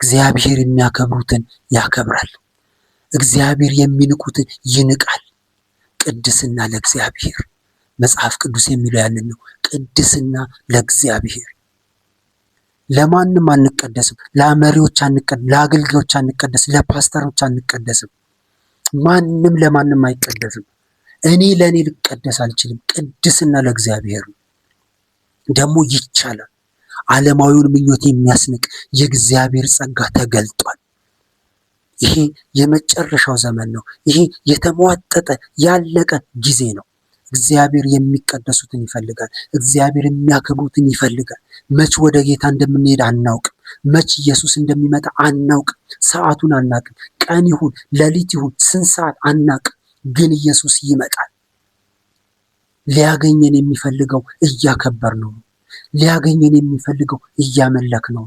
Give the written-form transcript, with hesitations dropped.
እግዚአብሔር የሚያከብሩትን ያከብራል፣ እግዚአብሔር የሚንቁትን ይንቃል። ቅድስና ለእግዚአብሔር። መጽሐፍ ቅዱስ የሚለው ያንን ነው። ቅድስና ለእግዚአብሔር። ለማንም አንቀደስም። ለመሪዎች አንቀደስም፣ ለአገልጋዮች አንቀደስም፣ ለፓስተሮች አንቀደስም። ማንም ለማንም አይቀደስም። እኔ ለእኔ ልቀደስ አልችልም። ቅድስና ለእግዚአብሔር ነው። ደግሞ ይቻላል። ዓለማዊውን ምኞት የሚያስንቅ የእግዚአብሔር ጸጋ ተገልጧል። ይሄ የመጨረሻው ዘመን ነው። ይሄ የተሟጠጠ ያለቀ ጊዜ ነው። እግዚአብሔር የሚቀደሱትን ይፈልጋል። እግዚአብሔር የሚያከብሩትን ይፈልጋል። መች ወደ ጌታ እንደምንሄድ አናውቅም። መች ኢየሱስ እንደሚመጣ አናውቅም። ሰዓቱን አናውቅም። ቀን ይሁን ሌሊት ይሁን ስንት ሰዓት አናውቅም። ግን ኢየሱስ ይመጣል። ሊያገኘን የሚፈልገው እያከበር ነው። ሊያገኘን የሚፈልገው እያመለክ ነው።